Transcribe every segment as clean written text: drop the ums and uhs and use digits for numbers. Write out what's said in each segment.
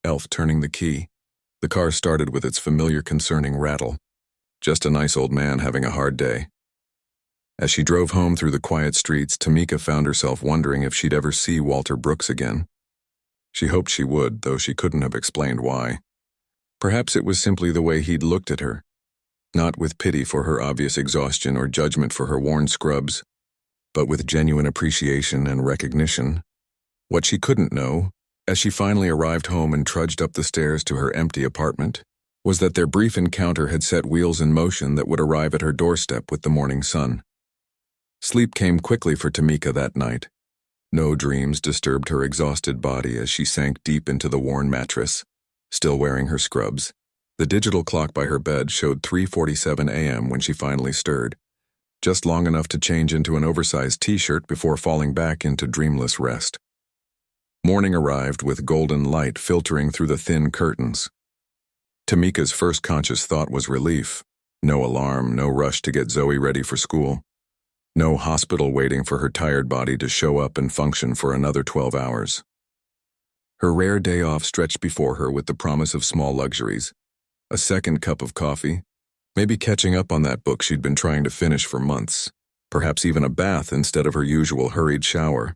elf turning the key. The car started with its familiar concerning rattle. Just a nice old man having a hard day. As she drove home through the quiet streets, Tamika found herself wondering if she'd ever see Walter Brooks again. She hoped she would, though she couldn't have explained why. Perhaps it was simply the way he'd looked at her, not with pity for her obvious exhaustion or judgment for her worn scrubs, but with genuine appreciation and recognition. What she couldn't know, as she finally arrived home and trudged up the stairs to her empty apartment, was that their brief encounter had set wheels in motion that would arrive at her doorstep with the morning sun. Sleep came quickly for Tamika that night. No dreams disturbed her exhausted body as she sank deep into the worn mattress, still wearing her scrubs. The digital clock by her bed showed 3:47 a.m. when she finally stirred, just long enough to change into an oversized t-shirt before falling back into dreamless rest. Morning arrived with golden light filtering through the thin curtains. Tamika's first conscious thought was relief. No alarm, no rush to get Zoe ready for school. No hospital waiting for her tired body to show up and function for another 12 hours. Her rare day off stretched before her with the promise of small luxuries. A second cup of coffee, maybe catching up on that book she'd been trying to finish for months, perhaps even a bath instead of her usual hurried shower.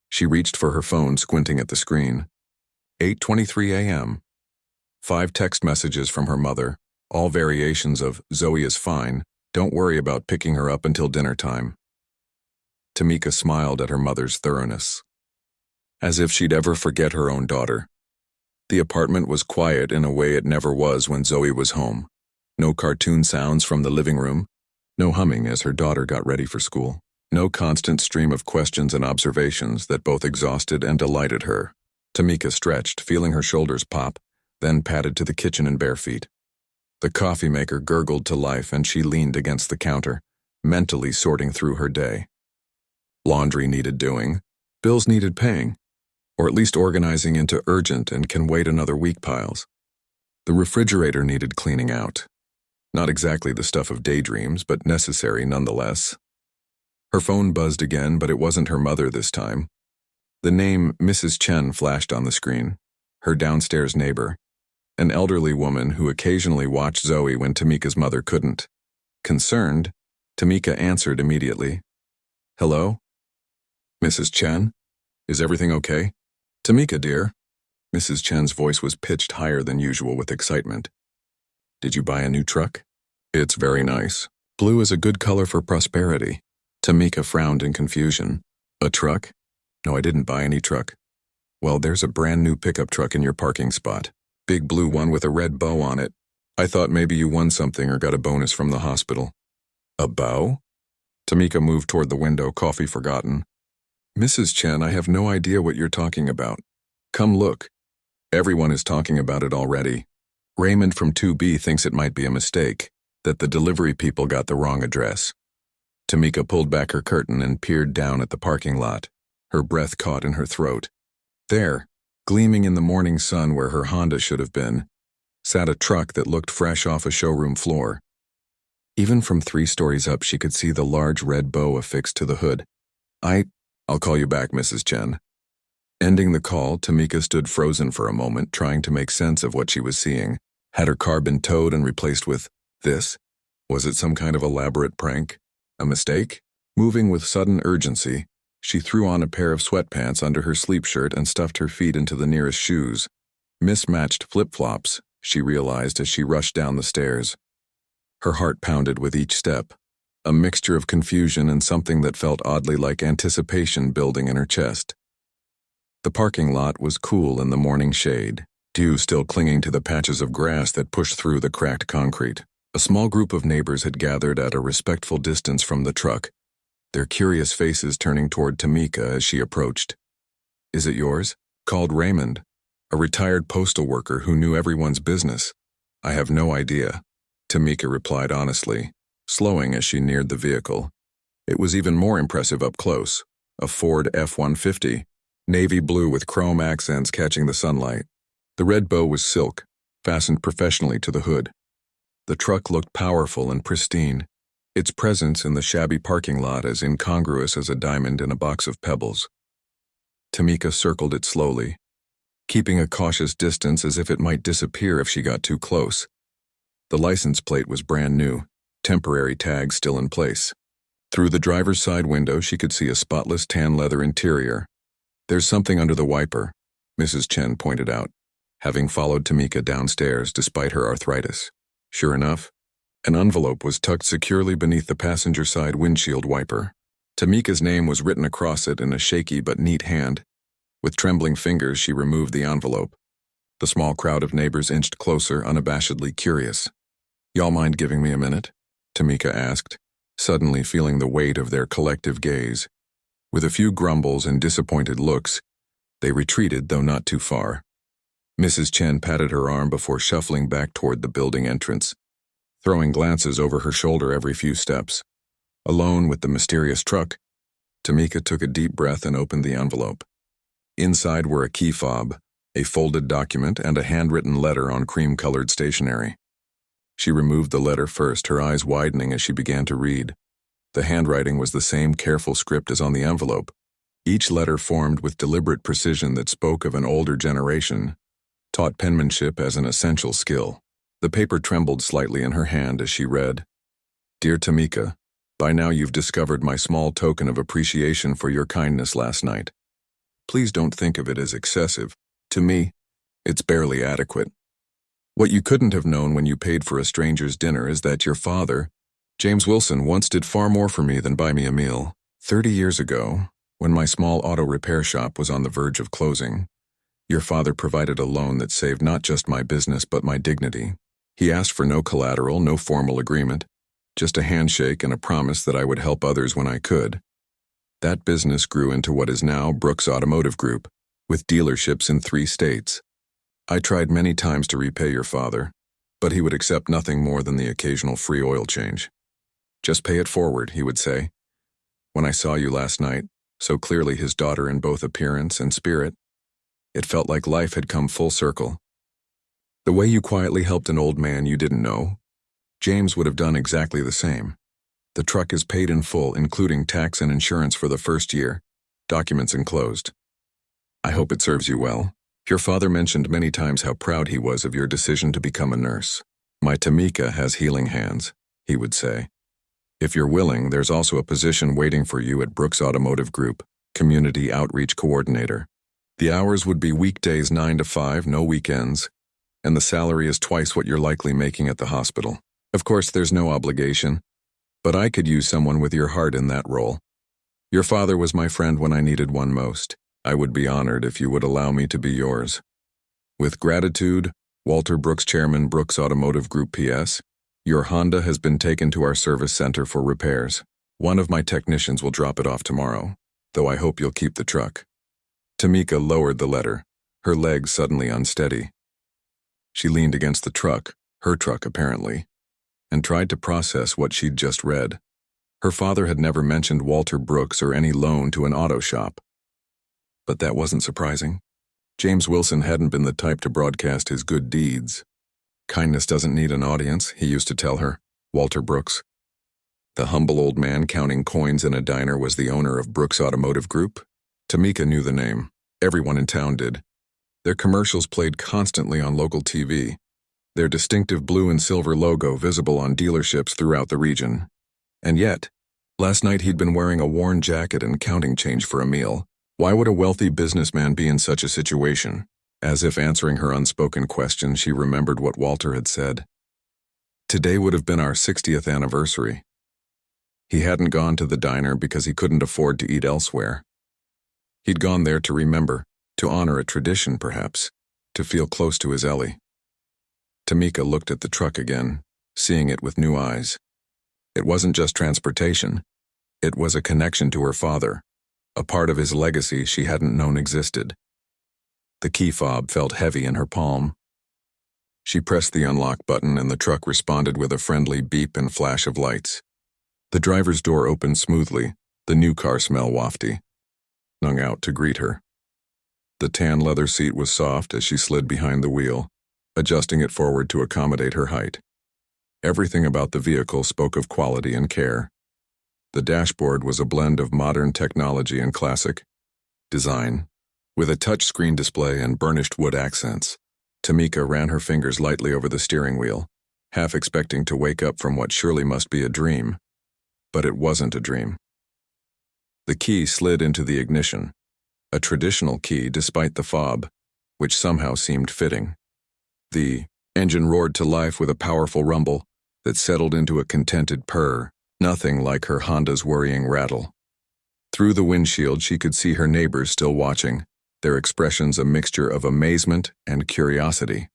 She reached for her phone, squinting at the screen. 8:23 a.m. 5 text messages from her mother, all variations of "Zoe is fine, don't worry about picking her up until dinner time." Tamika smiled at her mother's thoroughness, as if she'd ever forget her own daughter. The apartment was quiet in a way it never was when Zoe was home. No cartoon sounds from the living room, no humming as her daughter got ready for school, no constant stream of questions and observations that both exhausted and delighted her. Tamika stretched, feeling her shoulders pop, then padded to the kitchen in bare feet. The coffee maker gurgled to life and she leaned against the counter, mentally sorting through her day. Laundry needed doing, bills needed paying, or at least organizing into urgent and can wait another week piles. The refrigerator needed cleaning out. Not exactly the stuff of daydreams, but necessary nonetheless. Her phone buzzed again, but it wasn't her mother this time. The name Mrs. Chen flashed on the screen, her downstairs neighbor, an elderly woman who occasionally watched Zoe when Tamika's mother couldn't. Concerned, Tamika answered immediately. "Hello? Mrs. Chen? Is everything okay?" "Tamika, dear." Mrs. Chen's voice was pitched higher than usual with excitement. "Did you buy a new truck?" "It's very nice. Blue is a good color for prosperity." Tamika frowned in confusion. "A truck? No, I didn't buy any truck." "Well, there's a brand new pickup truck in your parking spot. Big blue one with a red bow on it. I thought maybe you won something or got a bonus from the hospital." "A bow?" Tamika moved toward the window, coffee forgotten. "Mrs. Chen, I have no idea what you're talking about. Come look. Everyone is talking about it already. Raymond from 2B thinks it might be a mistake, that the delivery people got the wrong address." Tamika pulled back her curtain and peered down at the parking lot, her breath caught in her throat. There, gleaming in the morning sun where her Honda should have been, sat a truck that looked fresh off a showroom floor. Even from 3 stories up, she could see the large red bow affixed to the hood. I'll call you back, Mrs. Chen." Ending the call, Tamika stood frozen for a moment, trying to make sense of what she was seeing. Had her car been towed and replaced with this? Was it some kind of elaborate prank? A mistake? Moving with sudden urgency, she threw on a pair of sweatpants under her sleep shirt and stuffed her feet into the nearest shoes. Mismatched flip-flops, she realized as she rushed down the stairs. Her heart pounded with each step, a mixture of confusion and something that felt oddly like anticipation building in her chest. The parking lot was cool in the morning shade, dew still clinging to the patches of grass that pushed through the cracked concrete. A small group of neighbors had gathered at a respectful distance from the truck, their curious faces turning toward Tamika as she approached. "Is it yours?" called Raymond, a retired postal worker who knew everyone's business. "I have no idea," Tamika replied honestly, slowing as she neared the vehicle. It was even more impressive up close, a Ford F-150, navy blue with chrome accents catching the sunlight. The red bow was silk, fastened professionally to the hood. The truck looked powerful and pristine, its presence in the shabby parking lot as incongruous as a diamond in a box of pebbles. Tamika circled it slowly, keeping a cautious distance as if it might disappear if she got too close. The license plate was brand new, temporary tag still in place. Through the driver's side window, she could see a spotless tan leather interior. "There's something under the wiper," Mrs. Chen pointed out, having followed Tamika downstairs despite her arthritis. Sure enough, an envelope was tucked securely beneath the passenger side windshield wiper. Tamika's name was written across it in a shaky but neat hand. With trembling fingers, she removed the envelope. The small crowd of neighbors inched closer, unabashedly curious. "Y'all mind giving me a minute?" Tamika asked, suddenly feeling the weight of their collective gaze. With a few grumbles and disappointed looks, they retreated, though not too far. Mrs. Chen patted her arm before shuffling back toward the building entrance, throwing glances over her shoulder every few steps. Alone with the mysterious truck, Tamika took a deep breath and opened the envelope. Inside were a key fob, a folded document, and a handwritten letter on cream-colored stationery. She removed the letter first, her eyes widening as she began to read. The handwriting was the same careful script as on the envelope, each letter formed with deliberate precision that spoke of an older generation, taught penmanship as an essential skill. The paper trembled slightly in her hand as she read, "Dear Tamika, by now you've discovered my small token of appreciation for your kindness last night. Please don't think of it as excessive. To me, it's barely adequate. What you couldn't have known when you paid for a stranger's dinner is that your father, James Wilson, once did far more for me than buy me a meal. 30 years ago, when my small auto repair shop was on the verge of closing, your father provided a loan that saved not just my business but my dignity. He asked for no collateral, no formal agreement, just a handshake and a promise that I would help others when I could. That business grew into what is now Brooks Automotive Group, with dealerships in 3 states. I tried many times to repay your father, but he would accept nothing more than the occasional free oil change. Just pay it forward, he would say. When I saw you last night, so clearly his daughter in both appearance and spirit, it felt like life had come full circle. The way you quietly helped an old man you didn't know, James would have done exactly the same. The truck is paid in full, including tax and insurance for the first year, documents enclosed. I hope it serves you well. Your father mentioned many times how proud he was of your decision to become a nurse. My Tamika has healing hands, he would say. If you're willing, there's also a position waiting for you at Brooks Automotive Group, Community Outreach Coordinator. The hours would be weekdays 9 to 5, no weekends, and the salary is twice what you're likely making at the hospital. Of course, there's no obligation, but I could use someone with your heart in that role. Your father was my friend when I needed one most. I would be honored if you would allow me to be yours. With gratitude, Walter Brooks, Chairman, Brooks Automotive Group. P.S. Your Honda has been taken to our service center for repairs. One of my technicians will drop it off tomorrow, though I hope you'll keep the truck." Tamika lowered the letter, her legs suddenly unsteady. She leaned against the truck, her truck apparently, and tried to process what she'd just read. Her father had never mentioned Walter Brooks or any loan to an auto shop. But that wasn't surprising. James Wilson hadn't been the type to broadcast his good deeds. Kindness doesn't need an audience, he used to tell her, Walter Brooks. The humble old man counting coins in a diner was the owner of Brooks Automotive Group. Tamika knew the name. Everyone in town did. Their commercials played constantly on local TV, their distinctive blue and silver logo visible on dealerships throughout the region. And yet, last night he'd been wearing a worn jacket and counting change for a meal. Why would a wealthy businessman be in such a situation? As if answering her unspoken question, she remembered what Walter had said. Today would have been our 60th anniversary. He hadn't gone to the diner because he couldn't afford to eat elsewhere. He'd gone there to remember, to honor a tradition perhaps, to feel close to his Ellie. Tamika looked at the truck again, seeing it with new eyes. It wasn't just transportation. It was a connection to her father, a part of his legacy she hadn't known existed. The key fob felt heavy in her palm. She pressed the unlock button and the truck responded with a friendly beep and flash of lights. The driver's door opened smoothly, the new car smell wafty, hung out to greet her. The tan leather seat was soft as she slid behind the wheel, adjusting it forward to accommodate her height. Everything about the vehicle spoke of quality and care. The dashboard was a blend of modern technology and classic design. With a touch-screen display and burnished wood accents, Tamika ran her fingers lightly over the steering wheel, half expecting to wake up from what surely must be a dream. But it wasn't a dream. The key slid into the ignition, a traditional key despite the fob, which somehow seemed fitting. The engine roared to life with a powerful rumble that settled into a contented purr, nothing like her Honda's worrying rattle. Through the windshield she could see her neighbors still watching, their expressions a mixture of amazement and curiosity.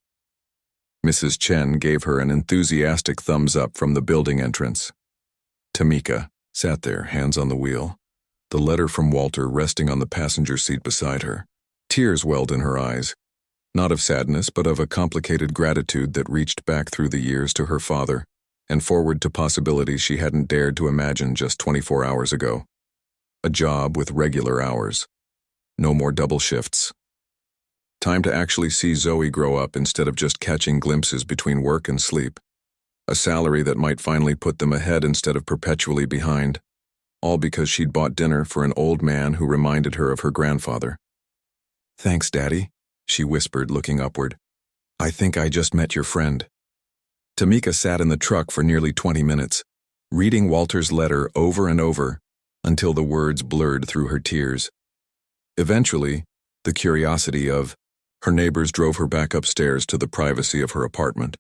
Mrs. Chen gave her an enthusiastic thumbs up from the building entrance. Tamika sat there, hands on the wheel, the letter from Walter resting on the passenger seat beside her. Tears welled in her eyes, not of sadness but of a complicated gratitude that reached back through the years to her father and forward to possibilities she hadn't dared to imagine just 24 hours ago. A job with regular hours. No more double shifts. Time to actually see Zoe grow up instead of just catching glimpses between work and sleep. A salary that might finally put them ahead instead of perpetually behind. All because she'd bought dinner for an old man who reminded her of her grandfather. "Thanks, Daddy," she whispered, looking upward. "I think I just met your friend." Tamika sat in the truck for nearly 20 minutes, reading Walter's letter over and over until the words blurred through her tears. Eventually, the curiosity of her neighbors drove her back upstairs to the privacy of her apartment.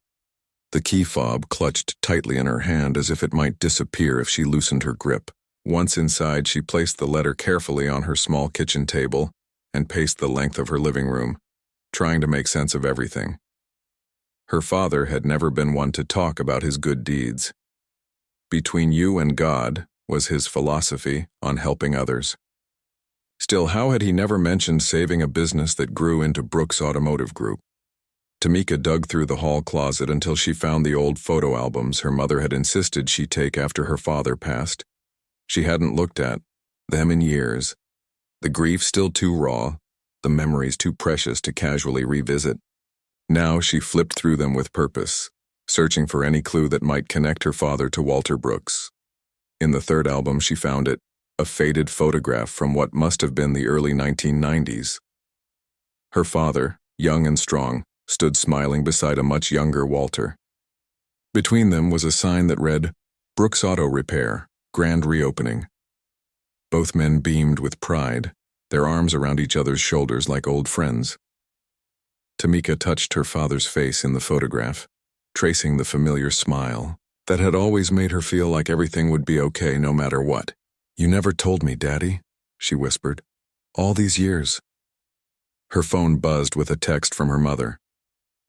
The key fob clutched tightly in her hand as if it might disappear if she loosened her grip. Once inside, she placed the letter carefully on her small kitchen table and paced the length of her living room, trying to make sense of everything. Her father had never been one to talk about his good deeds. Between you and God was his philosophy on helping others. Still, how had he never mentioned saving a business that grew into Brooks Automotive Group? Tamika dug through the hall closet until she found the old photo albums her mother had insisted she take after her father passed. She hadn't looked at them in years. The grief still too raw, the memories too precious to casually revisit. Now she flipped through them with purpose, searching for any clue that might connect her father to Walter Brooks. In the third album she found it, a faded photograph from what must have been the early 1990s. Her father, young and strong, stood smiling beside a much younger Walter. Between them was a sign that read, "Brooks Auto Repair, Grand Reopening." Both men beamed with pride, their arms around each other's shoulders like old friends. Tamika touched her father's face in the photograph, tracing the familiar smile that had always made her feel like everything would be okay no matter what. "You never told me, Daddy," she whispered. "All these years." Her phone buzzed with a text from her mother.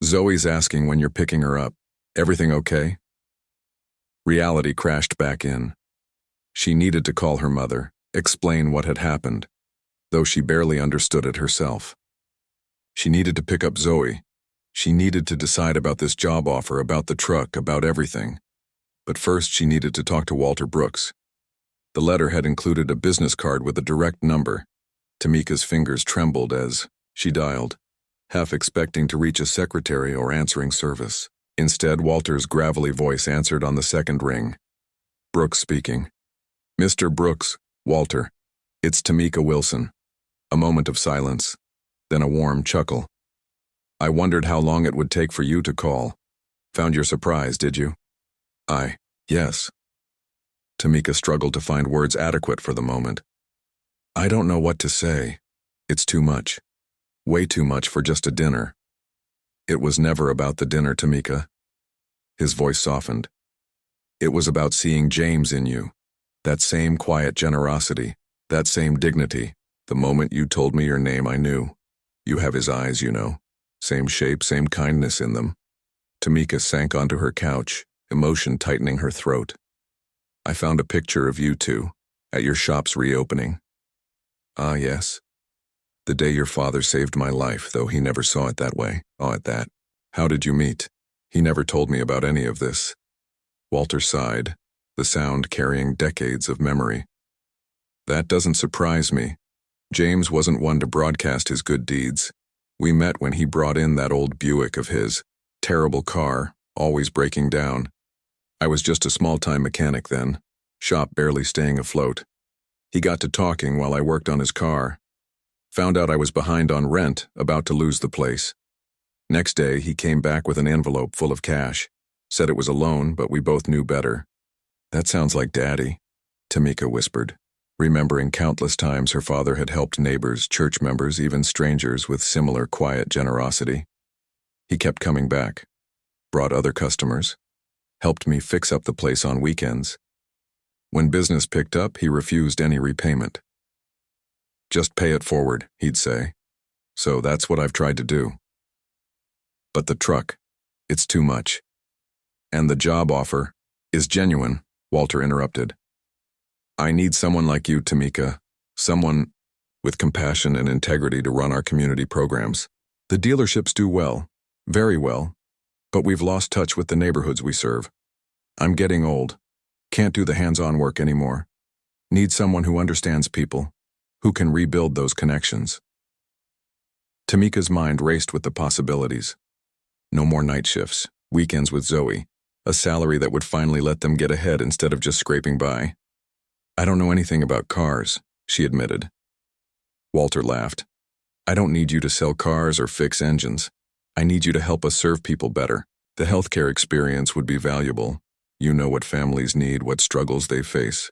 "Zoe's asking when you're picking her up. Everything okay?" Reality crashed back in. She needed to call her mother, explain what had happened, though she barely understood it herself. She needed to pick up Zoe. She needed to decide about this job offer, about the truck, about everything. But first she needed to talk to Walter Brooks. The letter had included a business card with a direct number. Tamika's fingers trembled as she dialed, half expecting to reach a secretary or answering service. Instead, Walter's gravelly voice answered on the second ring. "Brooks speaking." "Mr. Brooks, Walter, it's Tamika Wilson." A moment of silence, then a warm chuckle. "I wondered how long it would take for you to call. Found your surprise, did you?" Yes." Tamika struggled to find words adequate for the moment. "I don't know what to say. It's too much. Way too much for just a dinner." "It was never about the dinner, Tamika." His voice softened. "It was about seeing James in you. That same quiet generosity, that same dignity. The moment you told me your name, I knew. You have his eyes, you know. Same shape, same kindness in them." Tamika sank onto her couch, emotion tightening her throat. "I found a picture of you two, at your shop's reopening." "Ah, yes. The day your father saved my life, though he never saw it that way." "Oh, at that. How did you meet?" "He never told me about any of this." Walter sighed, the sound carrying decades of memory. "That doesn't surprise me. James wasn't one to broadcast his good deeds. We met when he brought in that old Buick of his. Terrible car, always breaking down. I was just a small-time mechanic then, shop barely staying afloat. He got to talking while I worked on his car. Found out I was behind on rent, about to lose the place. Next day, he came back with an envelope full of cash. Said it was a loan, but we both knew better. That sounds like Daddy, Tamika whispered, remembering countless times her father had helped neighbors, church members, even strangers with similar quiet generosity. He kept coming back, brought other customers, helped me fix up the place on weekends. When business picked up, he refused any repayment. Just pay it forward, he'd say. So that's what I've tried to do. But the truck, it's too much. And the job offer is genuine, Walter interrupted. I need someone like you, Tamika, someone with compassion and integrity to run our community programs. The dealerships do well, very well, but we've lost touch with the neighborhoods we serve. I'm getting old. Can't do the hands-on work anymore. Need someone who understands people, who can rebuild those connections. Tamika's mind raced with the possibilities. No more night shifts, weekends with Zoe, a salary that would finally let them get ahead instead of just scraping by. I don't know anything about cars, she admitted. Walter laughed. I don't need you to sell cars or fix engines. I need you to help us serve people better. The healthcare experience would be valuable. You know what families need, what struggles they face.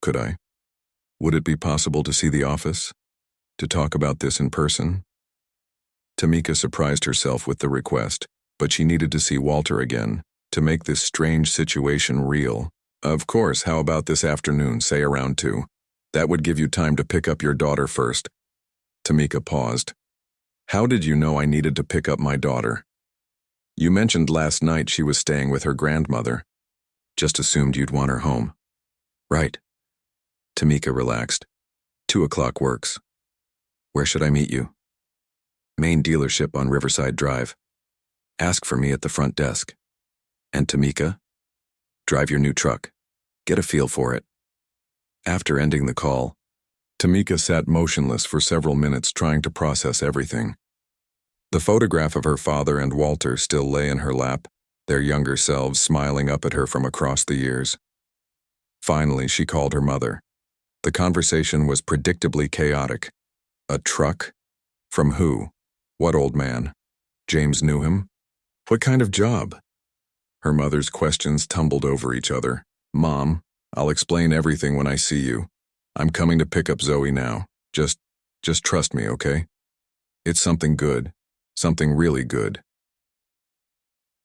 Could I? Would it be possible to see the office? To talk about this in person? Tamika surprised herself with the request, but she needed to see Walter again, to make this strange situation real. Of course, how about this afternoon, say around 2? That would give you time to pick up your daughter first. Tamika paused. How did you know I needed to pick up my daughter? You mentioned last night she was staying with her grandmother. Just assumed you'd want her home. Right. Tamika relaxed. 2 o'clock works. Where should I meet you? Main dealership on Riverside Drive. Ask for me at the front desk. And Tamika? Drive your new truck. Get a feel for it. After ending the call, Tamika sat motionless for several minutes trying to process everything. The photograph of her father and Walter still lay in her lap, their younger selves smiling up at her from across the years. Finally, she called her mother. The conversation was predictably chaotic. A truck? From who? What old man? James knew him? What kind of job? Her mother's questions tumbled over each other. Mom, I'll explain everything when I see you. I'm coming to pick up Zoe now. Just trust me, okay? It's something good. Something really good.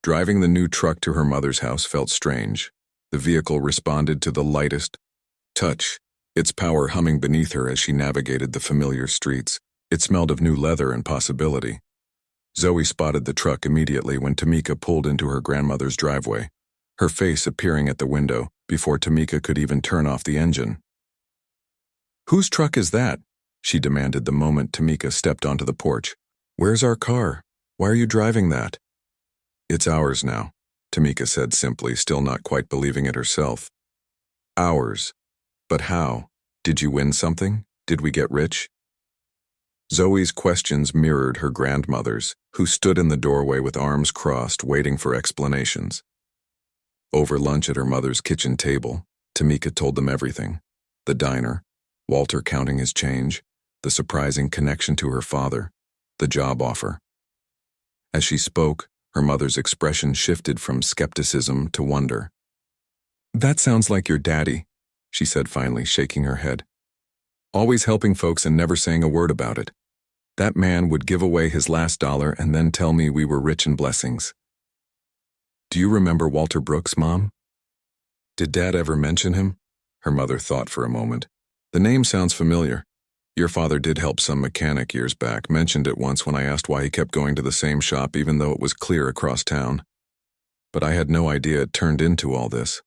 Driving the new truck to her mother's house felt strange. The vehicle responded to the lightest touch, its power humming beneath her as she navigated the familiar streets. It smelled of new leather and possibility. Zoe spotted the truck immediately when Tamika pulled into her grandmother's driveway, her face appearing at the window before Tamika could even turn off the engine. Whose truck is that? She demanded the moment Tamika stepped onto the porch. Where's our car? Why are you driving that? It's ours now, Tamika said simply, still not quite believing it herself. Ours? But how? Did you win something? Did we get rich? Zoe's questions mirrored her grandmother's, who stood in the doorway with arms crossed, waiting for explanations. Over lunch at her mother's kitchen table, Tamika told them everything. The diner, Walter counting his change, the surprising connection to her father, the job offer. As she spoke, her mother's expression shifted from skepticism to wonder. That sounds like your daddy, she said finally, shaking her head. Always helping folks and never saying a word about it. That man would give away his last dollar and then tell me we were rich in blessings. Do you remember Walter Brooks, Mom? Did Dad ever mention him? Her mother thought for a moment. The name sounds familiar. Your father did help some mechanic years back, mentioned it once when I asked why he kept going to the same shop even though it was clear across town. But I had no idea it turned into all this.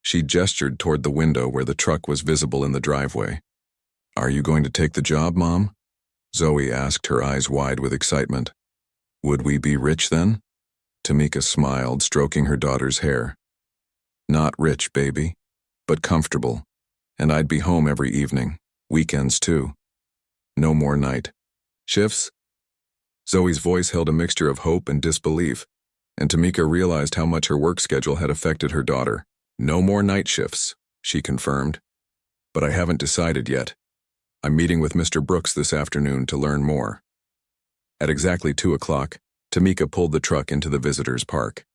She gestured toward the window where the truck was visible in the driveway. Are you going to take the job, Mom? Zoe asked, her eyes wide with excitement. Would we be rich then? Tamika smiled, stroking her daughter's hair. Not rich, baby, but comfortable. And I'd be home every evening, weekends too. No more night shifts? Zoe's voice held a mixture of hope and disbelief, and Tamika realized how much her work schedule had affected her daughter. No more night shifts, she confirmed. But I haven't decided yet. I'm meeting with Mr. Brooks this afternoon to learn more. At exactly 2 o'clock, Tamika pulled the truck into the visitors' park.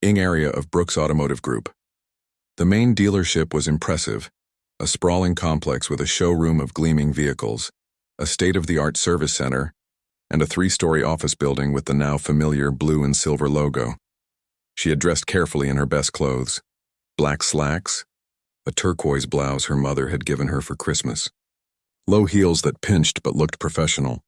Area of Brooks Automotive Group. The main dealership was impressive, a sprawling complex with a showroom of gleaming vehicles, a state-of-the-art service center, and a 3-story office building with the now familiar blue and silver logo. She had dressed carefully in her best clothes, black slacks, a turquoise blouse her mother had given her for Christmas, low heels that pinched but looked professional.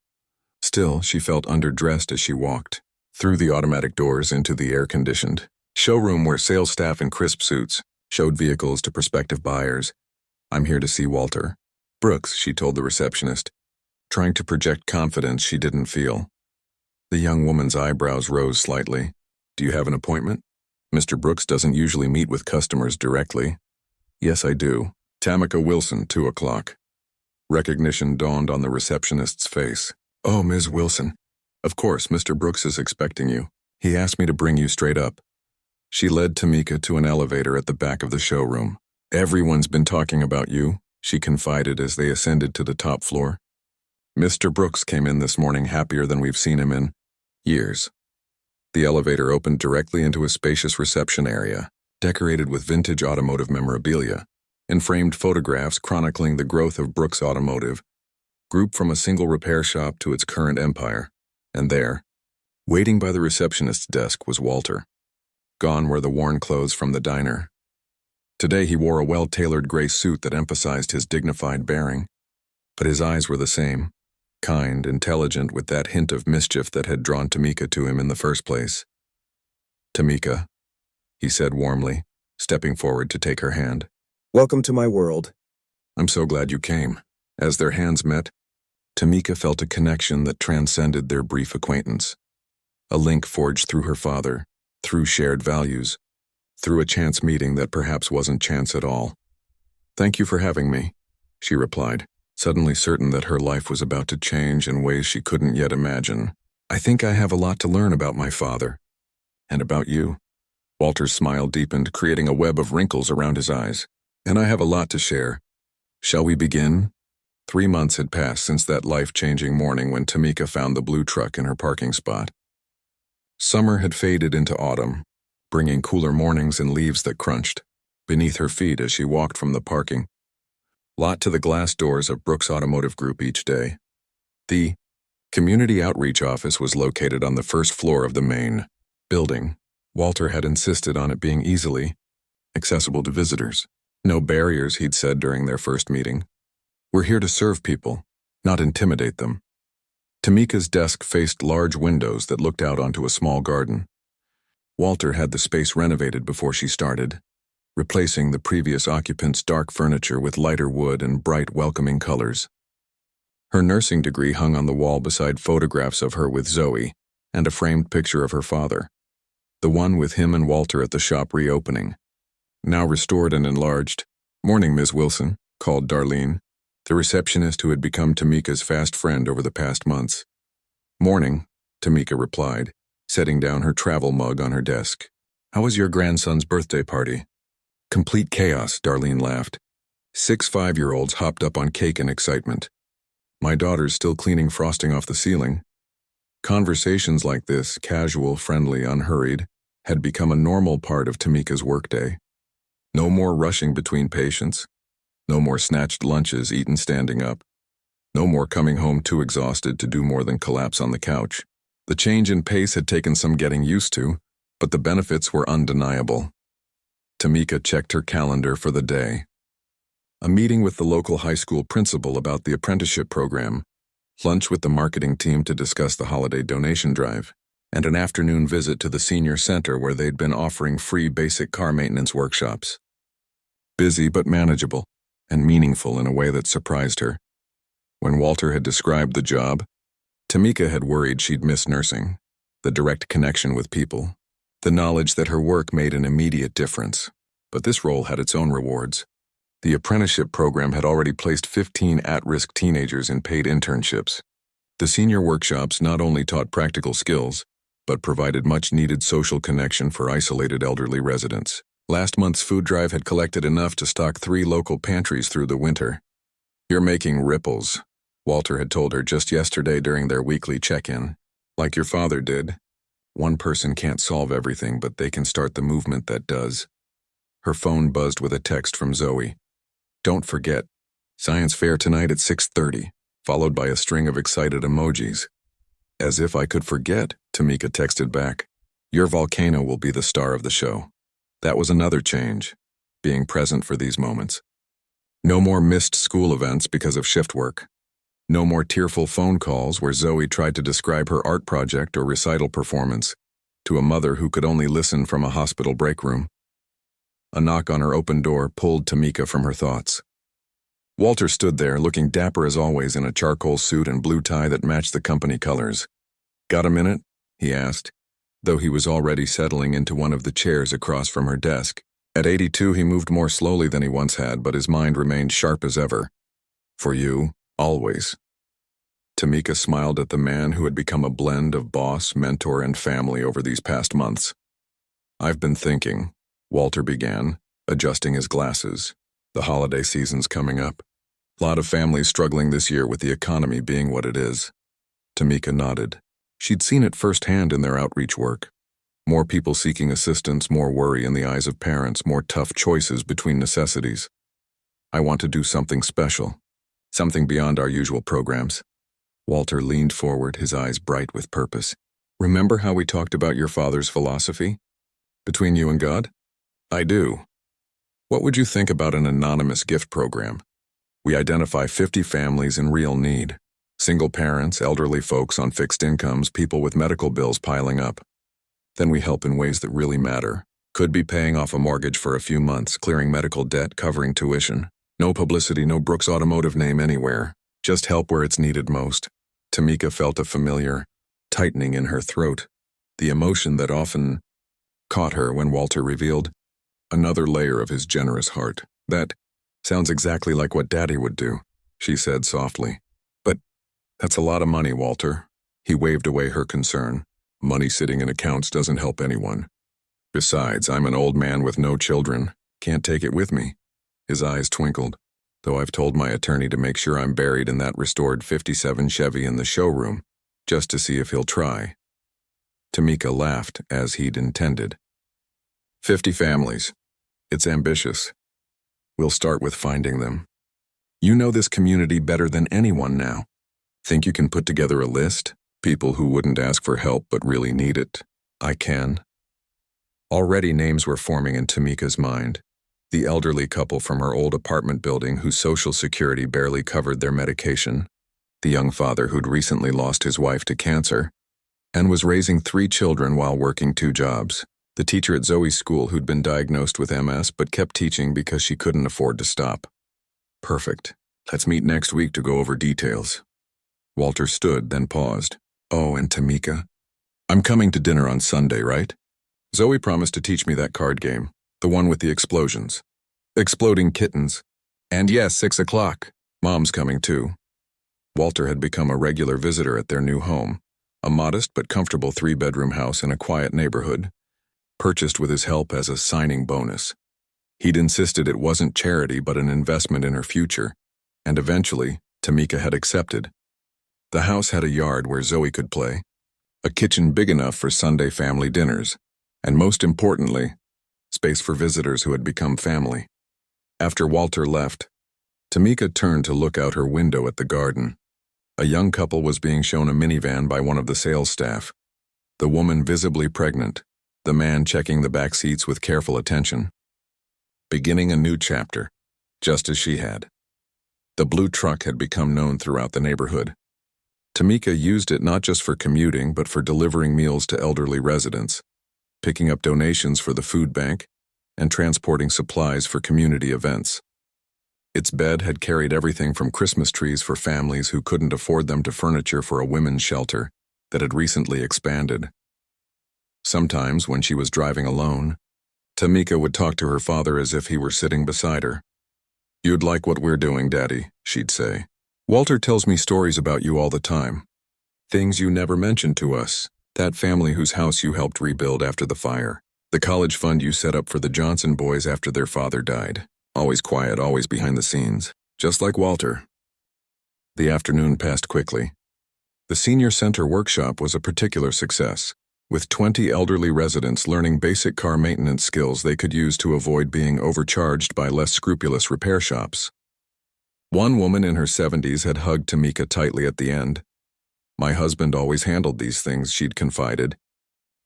Still, she felt underdressed as she walked through the automatic doors into the air-conditioned showroom where sales staff in crisp suits showed vehicles to prospective buyers. "I'm here to see Walter Brooks," she told the receptionist, trying to project confidence she didn't feel. The young woman's eyebrows rose slightly. "Do you have an appointment? Mr. Brooks doesn't usually meet with customers directly." "Yes, I do. Tamika Wilson, 2 o'clock. Recognition dawned on the receptionist's face. "Oh, Ms. Wilson. Of course, Mr. Brooks is expecting you. He asked me to bring you straight up." She led Tamika to an elevator at the back of the showroom. "Everyone's been talking about you," she confided as they ascended to the top floor. "Mr. Brooks came in this morning happier than we've seen him in years." The elevator opened directly into a spacious reception area, decorated with vintage automotive memorabilia and framed photographs chronicling the growth of Brooks Automotive Group from a single repair shop to its current empire. And there, waiting by the receptionist's desk, was Walter. Gone were the worn clothes from the diner. Today he wore a well-tailored gray suit that emphasized his dignified bearing, but his eyes were the same, kind, intelligent, with that hint of mischief that had drawn Tamika to him in the first place. "Tamika," he said warmly, stepping forward to take her hand. "Welcome to my world." "I'm so glad you came." As their hands met, Tamika felt a connection that transcended their brief acquaintance. A link forged through her father, through shared values, through a chance meeting that perhaps wasn't chance at all. "Thank you for having me," she replied, suddenly certain that her life was about to change in ways she couldn't yet imagine. "I think I have a lot to learn about my father. And about you." Walter's smile deepened, creating a web of wrinkles around his eyes. "And I have a lot to share. Shall we begin?" 3 months had passed since that life-changing morning when Tamika found the blue truck in her parking spot. Summer had faded into autumn, bringing cooler mornings and leaves that crunched beneath her feet as she walked from the parking lot to the glass doors of Brooks Automotive Group each day. The community outreach office was located on the first floor of the main building. Walter had insisted on it being easily accessible to visitors. "No barriers," he'd said during their first meeting. "We're here to serve people, not intimidate them." Tamika's desk faced large windows that looked out onto a small garden. Walter had the space renovated before she started, replacing the previous occupant's dark furniture with lighter wood and bright, welcoming colors. Her nursing degree hung on the wall beside photographs of her with Zoe and a framed picture of her father, the one with him and Walter at the shop reopening. Now restored and enlarged. "Morning, Ms. Wilson," called Darlene, the receptionist who had become Tamika's fast friend over the past months. "Morning," Tamika replied, setting down her travel mug on her desk. "How was your grandson's birthday party?" "Complete chaos," Darlene laughed. 6 5-year-olds hopped up on cake in excitement. "My daughter's still cleaning frosting off the ceiling." Conversations like this, casual, friendly, unhurried, had become a normal part of Tamika's workday. No more rushing between patients. No more snatched lunches eaten standing up. No more coming home too exhausted to do more than collapse on the couch. The change in pace had taken some getting used to, but the benefits were undeniable. Tamika checked her calendar for the day. A meeting with the local high school principal about the apprenticeship program, lunch with the marketing team to discuss the holiday donation drive, and an afternoon visit to the senior center where they'd been offering free basic car maintenance workshops. Busy but manageable, and meaningful in a way that surprised her. When Walter had described the job, Tamika had worried she'd miss nursing, the direct connection with people, the knowledge that her work made an immediate difference. But this role had its own rewards. The apprenticeship program had already placed 15 at-risk teenagers in paid internships. The senior workshops not only taught practical skills, but provided much-needed social connection for isolated elderly residents. Last month's food drive had collected enough to stock 3 local pantries through the winter. You're making ripples, Walter had told her just yesterday during their weekly check-in. Like your father did. One person can't solve everything, but they can start the movement that does. Her phone buzzed with a text from Zoe. Don't forget, science fair tonight at 6:30, followed by a string of excited emojis. As if I could forget, Tamika texted back. Your volcano will be the star of the show. That was another change, being present for these moments. No more missed school events because of shift work. No more tearful phone calls where Zoe tried to describe her art project or recital performance to a mother who could only listen from a hospital break room. A knock on her open door pulled Tamika from her thoughts. Walter stood there, looking dapper as always in a charcoal suit and blue tie that matched the company colors. Got a minute? He asked, though he was already settling into one of the chairs across from her desk. At 82, he moved more slowly than he once had, but his mind remained sharp as ever. For you, always. Tamika smiled at the man who had become a blend of boss, mentor, and family over these past months. I've been thinking, Walter began, adjusting his glasses. The holiday season's coming up. A lot of families struggling this year with the economy being what it is. Tamika nodded. She'd seen it firsthand in their outreach work. More people seeking assistance, more worry in the eyes of parents, more tough choices between necessities. I want to do something special. Something beyond our usual programs. Walter leaned forward, his eyes bright with purpose. Remember how we talked about your father's philosophy? Between you and God? I do. What would you think about an anonymous gift program? We identify 50 families in real need. Single parents, elderly folks on fixed incomes, people with medical bills piling up. Then we help in ways that really matter. Could be paying off a mortgage for a few months, clearing medical debt, covering tuition. No publicity, no Brooks Automotive name anywhere. Just help where it's needed most. Tamika felt a familiar tightening in her throat, the emotion that often caught her when Walter revealed another layer of his generous heart. That sounds exactly like what Daddy would do, she said softly. But that's a lot of money, Walter. He waved away her concern. Money sitting in accounts doesn't help anyone. Besides, I'm an old man with no children. Can't take it with me. His eyes twinkled. Though I've told my attorney to make sure I'm buried in that restored '57 Chevy in the showroom, just to see if he'll try. Tamika laughed, as he'd intended. 50 families. It's ambitious. We'll start with finding them. You know this community better than anyone now. Think you can put together a list? People who wouldn't ask for help but really need it? I can. Already names were forming in Tamika's mind. The elderly couple from her old apartment building whose Social Security barely covered their medication, the young father who'd recently lost his wife to cancer, and was raising 3 children while working 2 jobs, the teacher at Zoe's school who'd been diagnosed with MS but kept teaching because she couldn't afford to stop. Perfect. Let's meet next week to go over details. Walter stood, then paused. Oh, and Tamika? I'm coming to dinner on Sunday, right? Zoe promised to teach me that card game. The one with the explosions. Exploding kittens. And yes, 6 o'clock. Mom's coming too. Walter had become a regular visitor at their new home, a modest but comfortable 3-bedroom house in a quiet neighborhood, purchased with his help as a signing bonus. He'd insisted it wasn't charity but an investment in her future, and eventually, Tamika had accepted. The house had a yard where Zoe could play, a kitchen big enough for Sunday family dinners, and most importantly, space for visitors who had become family. After Walter left, Tamika turned to look out her window at the garden. A young couple was being shown a minivan by one of the sales staff, the woman visibly pregnant, the man checking the back seats with careful attention. Beginning a new chapter, just as she had. The blue truck had become known throughout the neighborhood. Tamika used it not just for commuting but for delivering meals to elderly residents, picking up donations for the food bank, and transporting supplies for community events. Its bed had carried everything from Christmas trees for families who couldn't afford them to furniture for a women's shelter that had recently expanded. Sometimes, when she was driving alone, Tamika would talk to her father as if he were sitting beside her. You'd like what we're doing, Daddy, she'd say. Walter tells me stories about you all the time. Things you never mentioned to us. That family whose house you helped rebuild after the fire. The college fund you set up for the Johnson boys after their father died. Always quiet, always behind the scenes. Just like Walter. The afternoon passed quickly. The senior center workshop was a particular success, with 20 elderly residents learning basic car maintenance skills they could use to avoid being overcharged by less scrupulous repair shops. One woman in her 70s had hugged Tamika tightly at the end. "My husband always handled these things," she'd confided.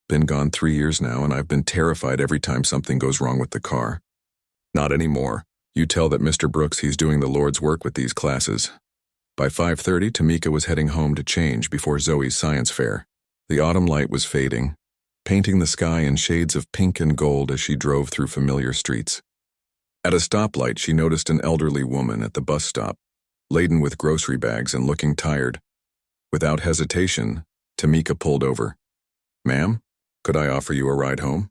"Been gone 3 years now, and I've been terrified every time something goes wrong with the car." "Not anymore. You tell that Mr. Brooks he's doing the Lord's work with these classes." By 5:30, Tamika was heading home to change before Zoe's science fair. The autumn light was fading, painting the sky in shades of pink and gold as she drove through familiar streets. At a stoplight, she noticed an elderly woman at the bus stop, laden with grocery bags and looking tired. Without hesitation, Tamika pulled over. "Ma'am, could I offer you a ride home?"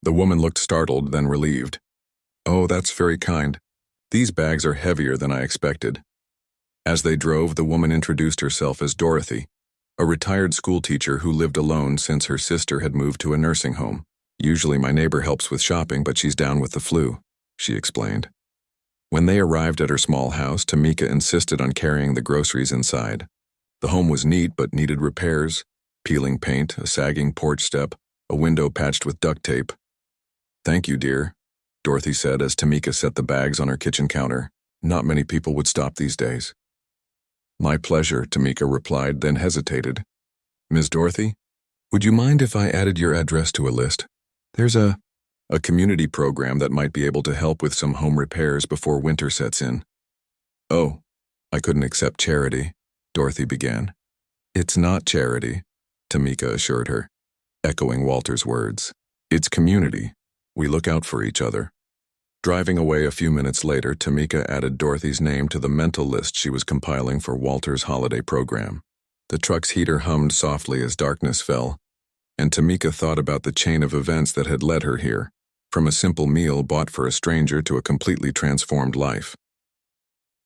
The woman looked startled, then relieved. "Oh, that's very kind. These bags are heavier than I expected." As they drove, the woman introduced herself as Dorothy, a retired schoolteacher who lived alone since her sister had moved to a nursing home. "Usually my neighbor helps with shopping, but she's down with the flu," she explained. When they arrived at her small house, Tamika insisted on carrying the groceries inside. The home was neat but needed repairs: peeling paint, a sagging porch step, a window patched with duct tape. "Thank you, dear," Dorothy said as Tamika set the bags on her kitchen counter. "Not many people would stop these days." "My pleasure," Tamika replied, then hesitated. "Ms. Dorothy, would you mind if I added your address to a list? There's a community program that might be able to help with some home repairs before winter sets in." "Oh, I couldn't accept charity," Dorothy began. "It's not charity," Tamika assured her, echoing Walter's words. "It's community. We look out for each other." Driving away a few minutes later, Tamika added Dorothy's name to the mental list she was compiling for Walter's holiday program. The truck's heater hummed softly as darkness fell, and Tamika thought about the chain of events that had led her here, from a simple meal bought for a stranger to a completely transformed life.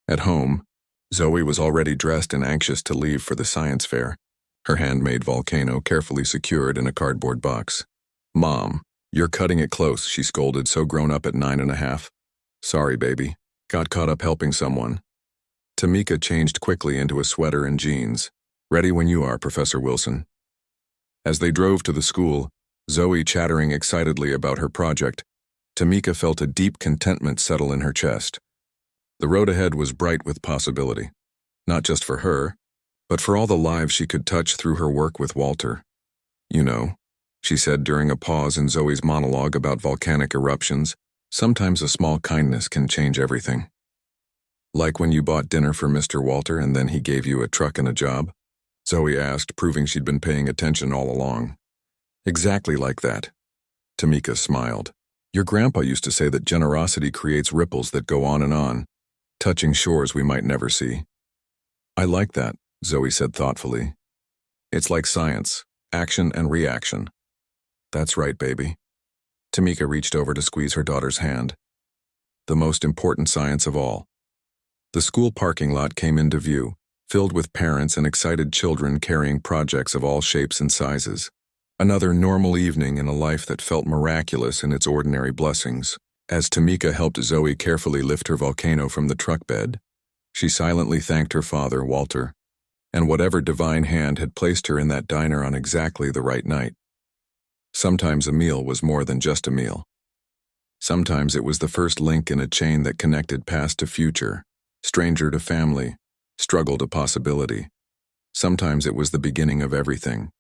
At home, Zoe was already dressed and anxious to leave for the science fair, her handmade volcano carefully secured in a cardboard box. "Mom, you're cutting it close," she scolded, so grown up at 9.5. "Sorry, baby. Got caught up helping someone." Tamika changed quickly into a sweater and jeans. "Ready when you are, Professor Wilson." As they drove to the school, Zoe chattering excitedly about her project, Tamika felt a deep contentment settle in her chest. The road ahead was bright with possibility, not just for her, but for all the lives she could touch through her work with Walter. "You know," she said during a pause in Zoe's monologue about volcanic eruptions, "sometimes a small kindness can change everything." "Like when you bought dinner for Mr. Walter and then he gave you a truck and a job?" Zoe asked, proving she'd been paying attention all along. "Exactly like that." Tamika smiled. "Your grandpa used to say that generosity creates ripples that go on, touching shores we might never see." "I like that," Zoe said thoughtfully. "It's like science, action and reaction." "That's right, baby." Tamika reached over to squeeze her daughter's hand. "The most important science of all." The school parking lot came into view, filled with parents and excited children carrying projects of all shapes and sizes. Another normal evening in a life that felt miraculous in its ordinary blessings. As Tamika helped Zoe carefully lift her volcano from the truck bed, she silently thanked her father, Walter, and whatever divine hand had placed her in that diner on exactly the right night. Sometimes a meal was more than just a meal. Sometimes it was the first link in a chain that connected past to future, stranger to family, struggle to possibility. Sometimes it was the beginning of everything.